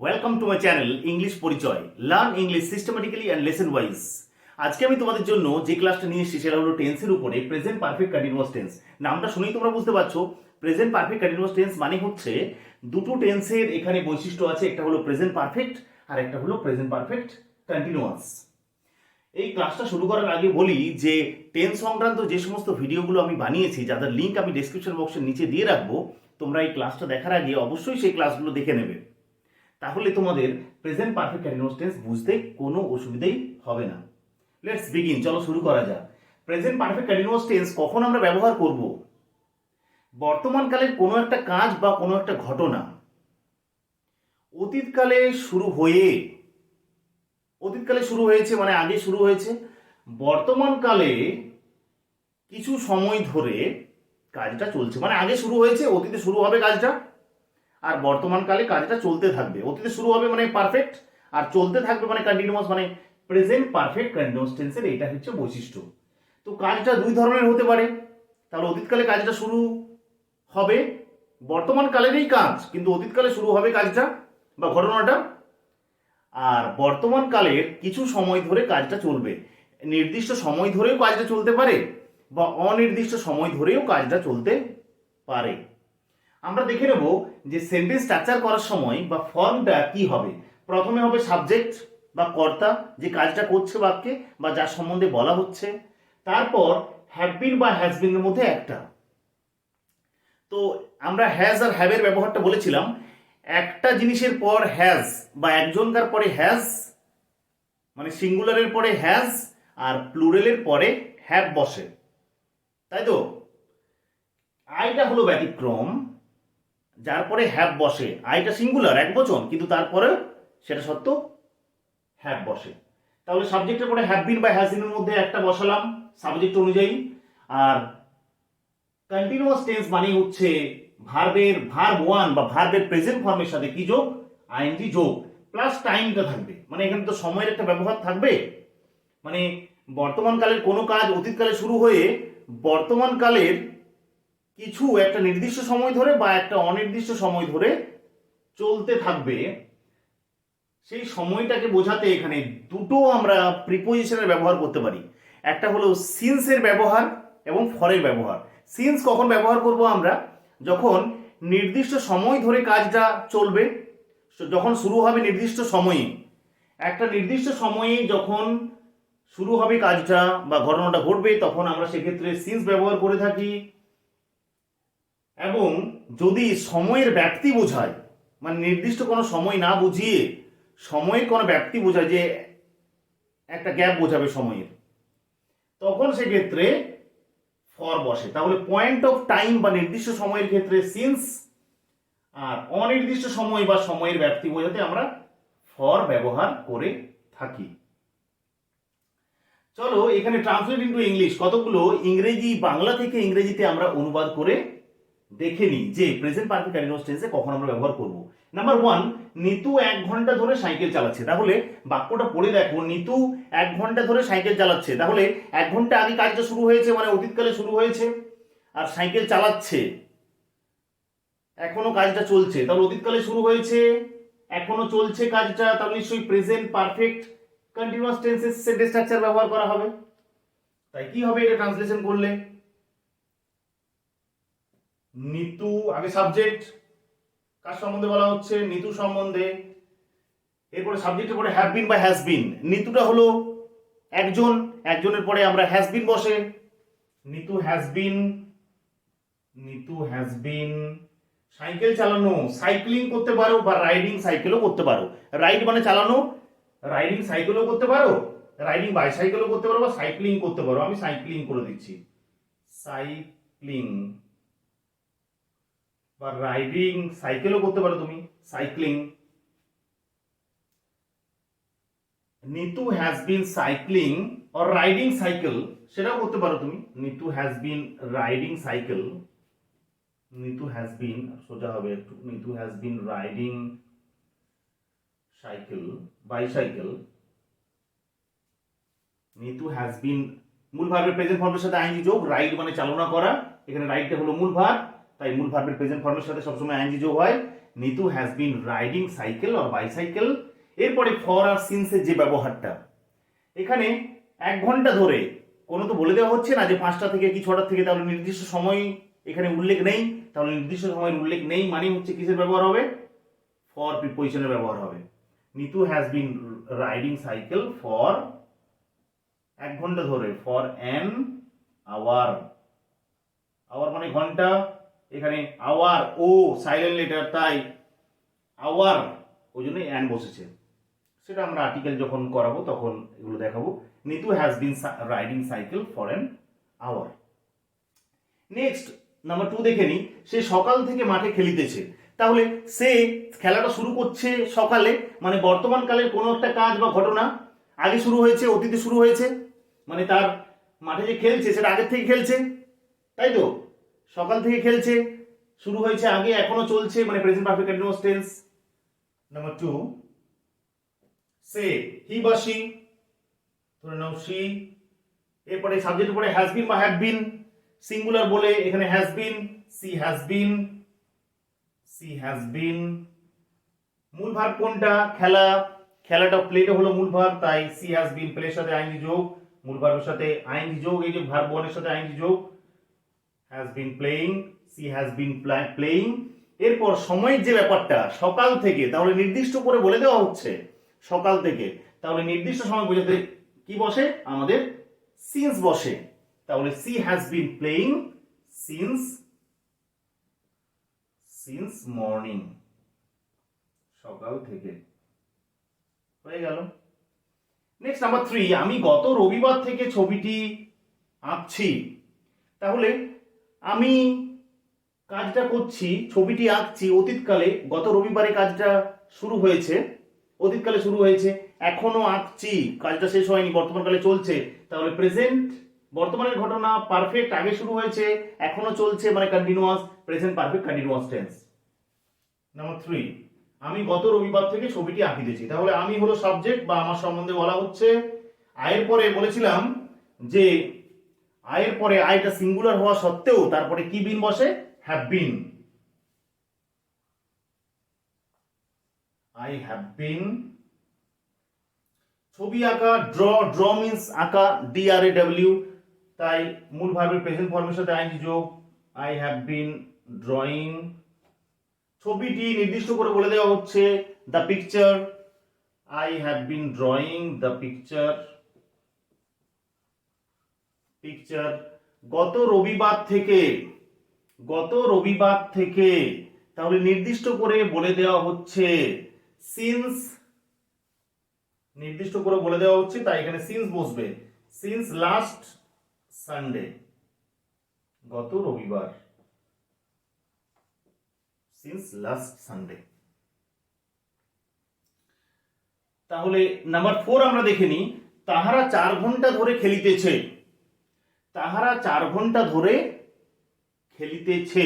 Welcome to my channel English পরিচয়। Learn English systematically and lesson wise. আজকে আমি তোমাদের জন্য যে ক্লাসটা নিয়ে এসেছি সেটা হলো টেন্সের উপরে প্রেজেন্ট পারফেক্ট কন্টিনিউয়াস টেন্স। নামটা শুনেই তোমরা বুঝতে পারছো প্রেজেন্ট পারফেক্ট কন্টিনিউয়াস টেন্স মানে হচ্ছে দুটো টেন্সের এখানে বৈশিষ্ট্য আছে, একটা হলো প্রেজেন্ট পারফেক্ট আর একটা হলো প্রেজেন্ট পারফেক্ট কন্টিনিউয়াস। এই ক্লাসটা শুরু করার আগে বলি যে টেন্স সংক্রান্ত যে সমস্ত ভিডিওগুলো আমি বানিয়েছি, যাদের লিঙ্ক আমি ডেসক্রিপশন বক্সের নিচে দিয়ে রাখবো, তোমরা এই ক্লাসটা দেখার আগে অবশ্যই সেই ক্লাসগুলো দেখে নেবে। তাহলে তোমাদের প্রেজেন্ট পারফেক্ট কন্টিনিউয়াস টেন্স বুঝতে কোনো অসুবিধাই হবে না। লেটস বিগিন, চলো শুরু করা যাক। প্রেজেন্ট পারফেক্ট কন্টিনিউয়াস টেন্স কখন আমরা ব্যবহার করব? বর্তমানকালের কোনো একটা কাজ বা কোনো একটা ঘটনা অতীতকালে শুরু হয়েছে, মানে আগে শুরু হয়েছে, বর্তমানকালে কিছু সময় ধরে কাজটা চলছে, মানে আগে শুরু হয়েছে, অতীতে শুরু হবে কাজটা, আর বর্তমানকালে কাজটা চলতে থাকবে। অতীতে শুরু হবে মানে পারফেক্ট, আর চলতে থাকবে মানে কন্টিনিউয়াস, মানে প্রেজেন্ট পারফেক্ট কন্টিনিউয়াস টেন্সের এটা হচ্ছে বৈশিষ্ট্য। তো কাজটা দুই ধরনের হতে পারে। তাহলে অতীতকালে কাজটা শুরু হবে, বর্তমানকালেরই কাজ কিন্তু অতীতকালে শুরু হবে কাজটা বা ঘটনাটা, আর বর্তমানকালের কিছু সময় ধরে কাজটা চলবে। নির্দিষ্ট সময় ধরেও কাজটা চলতে পারে বা অনির্দিষ্ট সময় ধরেও কাজটা চলতে পারে। আমরা দেখে নেব যে সেন্টেন্স স্ট্রাকচার করার সময় বা ফর্মটা কি হবে। প্রথমে হবে সাবজেক্ট বা কর্তা, যে কাজটা করছে বাক্যে বা যার সম্বন্ধে বলা হচ্ছে। তারপর হ্যাভ বিন বা হ্যাজ বিন এর মধ্যে একটা। তো আমরা হ্যাজ আর হ্যাভের ব্যবহারটা বলেছিলাম, একটা জিনিসের পর হ্যাজ বা একজনকার পরে হ্যাজ, মানে সিঙ্গুলারের পরে হ্যাজ আর প্লুরালের পরে হ্যাভ বসে, তাই তো? আইটা হলো ব্যতিক্রম, যার পরে হ্যাভ বসে। আইটা সিঙ্গুলার, এক বচন, কিন্তু তারপরে সেটা সত্য হ্যাভ বসে। তাহলে সাবজেক্টের পরে হ্যাভ বিন বা হ্যাজ বিন এর মধ্যে একটা বসালাম সাবজেক্ট অনুযায়ী। আর কন্টিনিউয়াস টেন্স মানে হচ্ছে ভার্ব ওয়ান বা ভার্বের প্রেজেন্ট ফর্মের সাথে কি যোগ? আইএনজি যোগ, প্লাস টাইমটা থাকবে। মানে এখানে তো সময়ের একটা ব্যবহার থাকবে। মানে বর্তমানকালের কোনো কাজ অতীতকালে শুরু হয়ে বর্তমানকালের কিছু একটা নির্দিষ্ট সময় ধরে বা একটা অনির্দিষ্ট সময় ধরে চলতে থাকবে, সেই সময়টাকে বোঝাতে এখানে দুটো আমরা প্রিপোজিশনের ব্যবহার করতে পারি। একটা হলো সিন্সের ব্যবহার এবং ফরের ব্যবহার। সিন্স কখন ব্যবহার করব আমরা? যখন নির্দিষ্ট সময় ধরে কাজটা চলবে, যখন শুরু হবে নির্দিষ্ট সময়ে, একটা নির্দিষ্ট সময়ে যখন শুরু হবে কাজটা বা ঘটনাটা ঘটবে, তখন আমরা সেক্ষেত্রে সিন্স ব্যবহার করে থাকি। এবং যদি সময়ের ব্যাপ্তি বোঝায়, মানে নির্দিষ্ট কোনো সময় না বুঝিয়ে সময়ের কোনো ব্যাপ্তি বোঝায়, যে একটা গ্যাপ বোঝাবে সময়ের, তখন সেক্ষেত্রে ফর বসে। তাহলে পয়েন্ট অফ টাইম বা নির্দিষ্ট সময়ের ক্ষেত্রে সিন্স, আর অনির্দিষ্ট সময় বা সময়ের ব্যাপ্তি বোঝাতে আমরা ফর ব্যবহার করে থাকি। চলো এখানে ট্রান্সলেট ইনটু ইংলিশ কতগুলো ইংরেজি বাংলা থেকে ইংরেজিতে আমরা অনুবাদ করে দেখে নিই যে প্রেজেন্ট পারফেক্ট কন্টিনিউয়াস টেন্সে কখন আমরা ব্যবহার করব। নাম্বার ওয়ান, নিতু 1 ঘন্টা ধরে সাইকেল চালাচ্ছে। তাহলে বাক্যটা পড়ে দেখো, নিতু 1 ঘন্টা ধরে সাইকেল চালাচ্ছে। তাহলে 1 ঘন্টা আগে কাজটা শুরু হয়েছে, মানে অতীতকালে শুরু হয়েছে, আর সাইকেল চালাচ্ছে, এখনো কাজটা চলছে, তাহলে অতীতকালে শুরু হয়েছে, এখনো চলছে কাজটা, তাহলে নিশ্চয়ই প্রেজেন্ট পারফেক্ট কন্টিনিউয়াস টেন্সের সেন্টেন্স স্ট্রাকচার ব্যবহার করা হবে। তাই কি হবে এটা ট্রান্সলেশন করলে? নিতু, আগে সাবজেক্ট, কার সম্বন্ধে বলা হচ্ছে? নিতু সম্বন্ধে। এরপরে সাবজেক্টের পরে হ্যাভ বিন বা হ্যাজ বিন। নিতুটা হলো একজন, একজনের পরে আমরা হ্যাজ বিন বসে। নিতু হ্যাজ বিন সাইকেল চালানো, সাইক্লিং করতে পারো বা রাইডিং সাইকেলও করতে পারো। রাইড মানে চালানো, রাইডিং সাইকেলও করতে পারো, রাইডিং বাইসাইকেলও করতে পারো বা সাইক্লিং করতে পারো। আমি সাইক্লিং করে দিচ্ছি, সাইক্লিং, বা রাইডিং সাইকেলও করতে পারো তুমি, cycling. Nitu has bin cycling or riding cycle, সেটাও করতে পারো তুমি। Nitu has been riding cycle, Nitu has বিন, সোজা হবে একটু, Nitu has been riding cycle, bicycle. Nitu has বিন মূল ভার্বের প্রেজেন্ট ফর্মের সাথে আইএনজি যোগ, রাইড মানে চালনা করা, এখানে রাইডটা হলো মূল ভার্ব, তাই মূল ভার্বের প্রেজেন্ট ফর্মের সাথে সবসময় আইএনজি যোগ হয়। Nitu has been riding cycle or bicycle. এরপরে ফর আর সিন্সের যে ব্যবহারটা, এখানে 1 ঘন্টা ধরে কোনো তো বলে দেওয়া হচ্ছে না যে 5টা থেকে কি 6টা থেকে, তাহলে নির্দিষ্ট সময় এখানে উল্লেখ নেই, তাহলে নির্দিষ্ট সময়ের উল্লেখ নেই মানে হচ্ছে কিসের ব্যবহার হবে? ফর প্রিপোজিশনের ব্যবহার হবে। Nitu has been riding cycle for 1 ঘন্টা ধরে, ফর অ্যান আওয়ার। আওয়ার মানে ঘন্টা, এখানে আওয়ার ও সাইলেন্ট লেটার, তাই আওয়ার ওই জন্য অ্যান বসেছে। সেটা আমরা আর্টিকেল যখন করাবো তখন এগুলো দেখাবো। Nitu has been riding cycle for an hour. Next number 2 দেখে নি, সে সকাল থেকে মাঠে খেলিতেছে। তাহলে সে খেলাটা শুরু করছে সকালে, মানে বর্তমান কালের কোনো একটা কাজ বা ঘটনা আগে শুরু হয়েছে, অতীতে শুরু হয়েছে, মানে তার মাঠে যে খেলছে সেটা আগের থেকে খেলছে, তাই তো? সকাল থেকে খেলছে, শুরু হয়েছে আগে, এখনো চলছে, মানে present perfect continuous tense. Number 2, সে হি বা শি, ধরে নাও শি, এরপরে সাবজেক্টের পরে হ্যাজ বিন বা হ্যাভ বিন, সিঙ্গুলার বলে এখানে has been, she has been, she has been. মূল ভার্ব কোনটা? খেলা, খেলাটা প্লেটা হলো মূল ভার্ব, তাই সি হ্যাজ বিন প্লের সাথে আইএনজি যোগ, মূল ভার্বের সাথে আইএনজি যোগ, এই যে ভার্ব ওয়ানের সাথে আইএনজি যোগ, has been playing, she has been playing. এরপর সময়ের যে ব্যাপারটা সকাল থেকে, তাহলে নির্দিষ্ট করে বলে দেওয়া হচ্ছে সকাল থেকে, তাহলে নির্দিষ্ট সময় বোঝাতে কি বসে? আমাদের সিন্স বসে। তাহলে she has been playing since morning, সকাল থেকে। হয়ে গেল। নেক্সট নাম্বার 3, আমি গত রবিবার থেকে ছবিটি আঁকছি। তাহলে আমি কাজটা করছি, ছবিটি আঁকছি অতীতকালে, গত রবিবারে কাজটা শুরু হয়েছে, অতীতকালে শুরু হয়েছে, এখনো আঁকছি, কাজটা শেষ হয়নি, বর্তমানকালে চলছে, তাহলে প্রেজেন্ট বর্তমানের ঘটনা পারফেক্ট আগে শুরু হয়েছে, এখনো চলছে, মানে continuous, present perfect continuous tense. Number 3, আমি গত রবিবার থেকে ছবিটি আঁকিতেছি। তাহলে আমি হলো সাবজেক্ট বা আমার সম্বন্ধে বলা হচ্ছে। আয়ের পরে বলেছিলাম যে আয়ের পরে আইটা সিঙ্গুলার হওয়া সত্ত্বেও তারপরে কি বিন বসে? Have been. I have been. ছবি আঁকা, ড্র মিন্স আঁকা, DRAW, তাই মূল ভার্বের প্রেজেন্ট ফর্মের সাথে আইএনজি যোগ, আই হ্যাভ বিন ড্রয়িং। ছবিটি নির্দিষ্ট করে বলে দেওয়া হচ্ছে the picture, I have been drawing the picture. গত রবিবার থেকে, তাহলে নির্দিষ্ট করে বলে দেওয়া হচ্ছে সিন্স, নির্দিষ্ট করে বলে দেওয়া হচ্ছে, তাই এখানে সিন্স বসবে, সিন্স লাস্ট সানডে, গত রবিবার, সিন্স লাস্ট সানডে। তাহলে নাম্বার 4 আমরা দেখে নিই, তাহারা 4 ঘন্টা ধরে খেলিতেছে। তাহারা 4 ঘন্টা ধরে খেলিতেছে।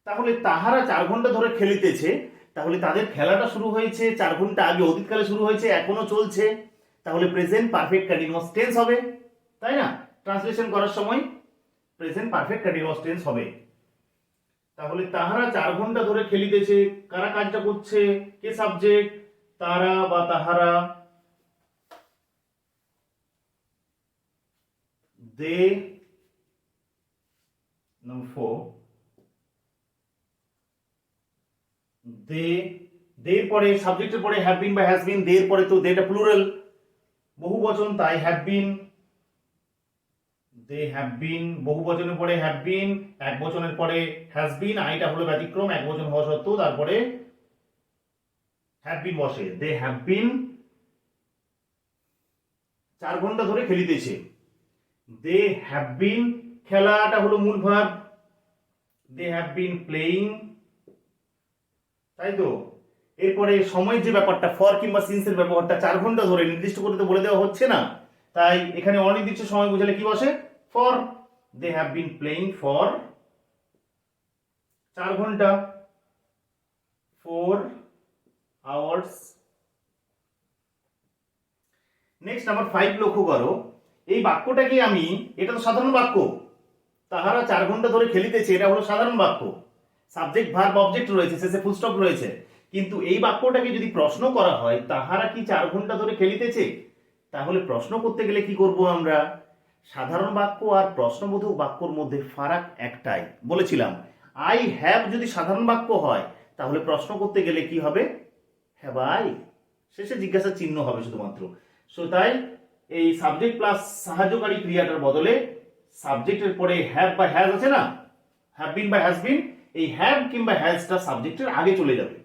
তাহলে তাহারা 4 ঘন্টা ধরে খেলিতেছে, তাহলে তাদের খেলাটা শুরু হয়েছে 4 ঘন্টা আগে, অতীতকালে শুরু হয়েছে, এখনো চলছে, তাহলে প্রেজেন্ট পারফেক্ট কন্টিনিউয়াস টেন্স হবে, তাই না? ট্রান্সলেশন করার সময় প্রেজেন্ট পারফেক্ট কন্টিনিউয়াস টেন্স হবে। তাহলে তাহারা 4 ঘন্টা ধরে খেলিতেছে, কারা কাজটা করছে? কে সাবজেক্ট? তারা বা তাহারা। দে, নাম্বার 4, দের পরে সাবজেক্টের পরে হ্যাভ বিন বা হ্যাজ বিন, দের পরে তো দেটা প্লুরাল বহু বচন, তাই হ্যাভ বিন, দে হ্যাভ বিন। বহু বচনের পরে হ্যাভ বিন, এক বচনের পরে হ্যাজ বিন, আইটা হলো ব্যতিক্রম, এক বচন হওয়া সত্ত্বেও তারপরে হ্যাভ বিন বসে। দে হ্যাভ বিন 4 ঘন্টা ধরে খেলিতেছে। দে হ্যাভ বিন, খেলাটা হলো মূল verb, they have been playing, তাই তো? এরপরে সময়ের যে ব্যাপারটা, ফর কিংবা সিন্সের ব্যবহারটা, 4 ঘন্টা ধরে নির্দিষ্ট করে তো বলে দেওয়া হচ্ছে না, তাই এখানে অনির্দিষ্ট সময় বোঝালে কি বসে? For. They have been playing for 4 ঘন্টা, 4 আওয়ার্স। নেক্সট নাম্বার 5 লক্ষ্য করো, এই বাক্যটাকে আমি, এটা তো সাধারণ বাক্য, তাহারা 4 ঘন্টা ধরে খেলিতেছে, এটা হলো সাধারণ বাক্য। সাবজেক্ট ভার্ব অবজেক্ট রয়েছে, শেষে ফুল স্টপ রয়েছে, কিন্তু এই বাক্যটাকে যদি প্রশ্ন করা হয় তাহারা কি 4 ঘন্টা ধরে খেলিতেছে, তাহলে প্রশ্ন করতে গেলে কি করব আমরা? সাধারণ বাক্য আর প্রশ্নবোধক বাক্যর মধ্যে ফারাক একটাই, বলেছিলাম আই হ্যাভ যদি সাধারণ বাক্য হয় তাহলে প্রশ্ন করতে গেলে কি হবে? হ্যাভ আই, শেষে জিজ্ঞাসা চিহ্ন হবে শুধুমাত্র। সো তাই এই সাবজেক্ট প্লাস সাহায্যকারী ক্রিয়াটার বদলে সাবজেক্টের পরে হ্যাভ বা হ্যাজ আছে না, হ্যাভ বিন বা হ্যাজ বিন, এই হ্যাভ কিংবা হ্যাজটা সাবজেক্টের আগে চলে যাবে,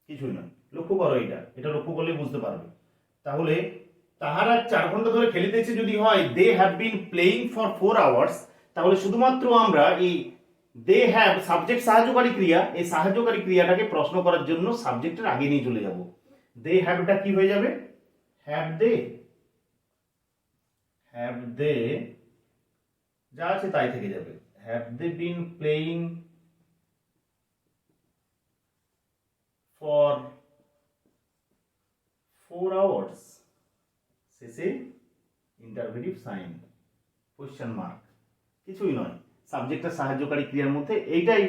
কিছুই নয়। লক্ষ্য করো, এটা লক্ষ্য করলে বুঝতে পারবে। তাহলে তাহারা 4 ঘন্টা ধরে খেলিতেছে যদি হয় they have been playing for 4 hours, তাহলে শুধুমাত্র আমরা এই দে হ্যাভ সাবজেক্ট সাহায্যকারী ক্রিয়া, এই সাহায্যকারী ক্রিয়াটাকে প্রশ্ন করার জন্য সাবজেক্টের আগে নিয়ে চলে যাব। দে হ্যাভটা কি হয়ে যাবে? হ্যাভ দে যা আছে তাই থেকে যাবে। Have they been playing for 4 hours, শেষে ইন্টারভেটিভ সাইন কোশ্চেন মার্ক, কিছুই নয়। সাবজেক্টের সাহায্যকারী ক্রিয়ার মধ্যে এইটাই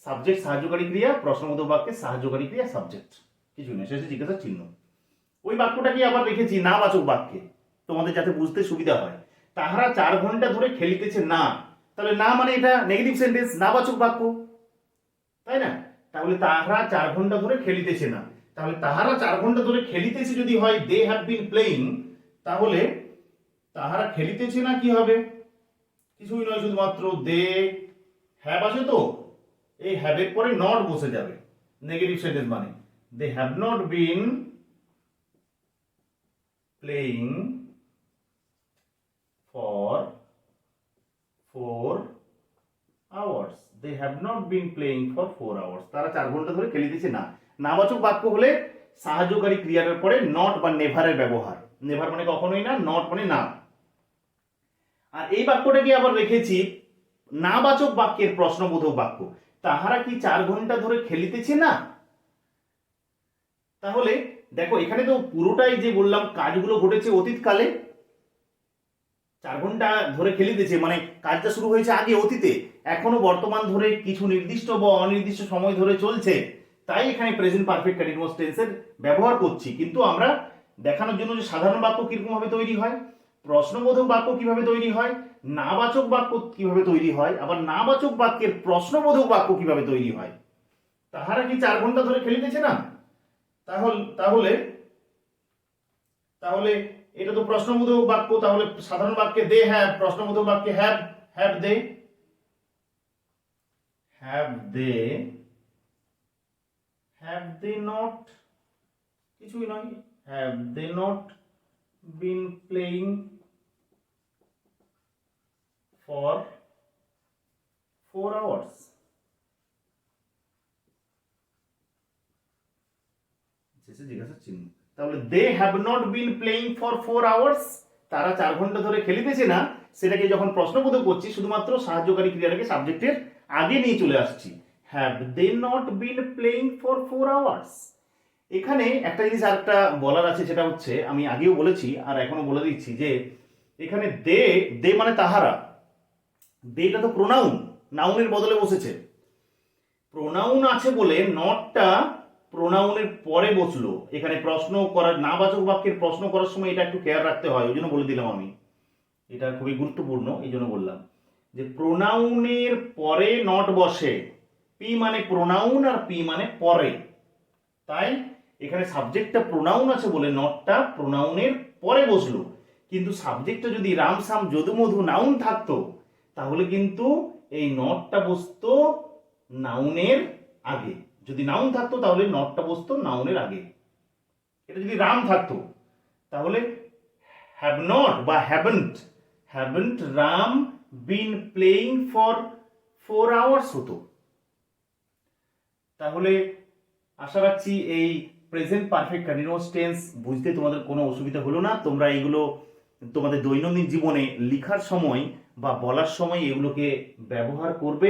সাবজেক্ট সাহায্যকারী ক্রিয়া, প্রশ্নবোধক বাক্যে সাহায্যকারী ক্রিয়া সাবজেক্ট, কিছুই নয়, শেষে জিজ্ঞাসা চিহ্ন। ওই বাক্যটাকে আবার রেখেছি নাবাচক বাক্যে, তোমাদের যাতে বুঝতে সুবিধা হয়। তাহারা 4 ঘন্টা ধরে খেলিতেছে না, তাহলে না মানে এটা নেগেটিভ সেন্টেন্স, নাবাচক বাক্য, তাই না? তাহলে তাহারা 4 ঘন্টা ধরে খেলিতেছে না, তাহলে তাহারা 4 ঘন্টা ধরে খেলিতেছে যদি হয় দে হ্যাভ বিন প্লেইং, তাহলে তাহারা খেলিতেছে না কি হবে? কিছুই নয়, শুধুমাত্র দে হ্যাভ আছে তো, এই হ্যাভের পরে নট বসে যাবে, নেগেটিভ সেন্টেন্স মানে they have not been playing for 4 hours, they have not been playing for 4 hours, তারা 4 ঘন্টা ধরে খেলিতেছে না। নাবাচক বাক্য হলে সাহায্যকারী ক্রিয়াটার পরে নট বা নেভারের ব্যবহার, নেভার মানে কখনোই না, নট মানে না। আর এই বাক্যটাকে আবার রেখেছি নাবাচক বাক্যের প্রশ্নবোধক বাক্য, তাহারা কি 4 ঘন্টা ধরে খেলিতেছে না। তাহলে দেখো এখানে তো পুরোটাই যে বললাম কাজগুলো ঘটেছে অতীতকালে, 4 ঘন্টা ধরে খেলিতেছে মানে কাজটা শুরু হয়েছে আগে অতীতে, এখনো বর্তমান ধরে কিছু নির্দিষ্ট বা অনির্দিষ্ট সময় ধরে চলছে, তাই এখানে প্রেজেন্ট পারফেক্ট কন্টিনিউয়াস টেন্সের ব্যবহার করছি। কিন্তু আমরা দেখানোর জন্য যে সাধারণ বাক্য কিরকম ভাবে তৈরি হয়, প্রশ্নবোধক বাক্য কিভাবে তৈরি হয়, নাবাচক বাক্য কিভাবে তৈরি হয়, আবার নাবাচক বাক্যের প্রশ্নবোধক বাক্য কিভাবে তৈরি হয়। তাহারা কি 4 ঘন্টা ধরে খেলিতেছে না, তাহলে তাহলে এটা তো প্রশ্নবোধক বাক্য, তাহলে সাধারণ বাক্যে দে হ্যাভ, প্রশ্নবোধক বাক্যে হ্যাভ দে নট, কিছুই নয়, have they not been playing for 4 hours, শেষে জিজ্ঞাসা চিহ্ন। তাহলে they have not been playing for 4 hours, তারা 4 ঘন্টা ধরে খেলিতেছে না, সেটাকে যখন প্রশ্নবোধক করছি শুধুমাত্র সাহায্যকারী ক্রিয়াটাকে সাবজেক্টের আগে নিয়ে চলে আসছি, have they not been playing for 4 hours. এখানে একটা জিনিস আরেকটা বলার আছে, সেটা হচ্ছে আমি আগেও বলেছি আর এখনো বলে দিচ্ছি যে এখানে দে মানে তাহারা, দেটা তো প্রোনাউন, নাউনের বদলে বসেছে, প্রোনাউন আছে বলে নটটা প্রোনাউনের পরে বসলো। এখানে প্রশ্ন করার, নাবাচক বাক্যের প্রশ্ন করার সময় এটা একটু কেয়ার রাখতে হয়, ওই জন্য বলে দিলাম আমি, এটা খুবই গুরুত্বপূর্ণ, এই জন্য বললাম যে প্রোনাউনের পরে নট বসে, পি মানে প্রোনাউন আর পি মানে পরে, তাই এখানে সাবজেক্টটা প্রোনাউন আছে বলে নটটা প্রোনাউনের পরে বসলো। কিন্তু সাবজেক্টটা যদি রাম সাম যদু মধু নাউন থাকতো তাহলে কিন্তু এই নটটা বসতো নাউনের আগে, যদি নাউন থাকতো তাহলে নটটা বসতো নাউনের আগে। এটা যদি রাম থাকতো তাহলে হ্যাভ নট বা haven't Ram bin playing for 4 hours হতো। তাহলে আশা রাখছি এই প্রেজেন্ট পারফেক্ট কন্টিনিউয়াস টেন্স বুঝতে তোমাদের কোনো অসুবিধা হলো না। তোমরা এগুলো তোমাদের দৈনন্দিন জীবনে লেখার সময় বা বলার সময় এগুলোকে ব্যবহার করবে।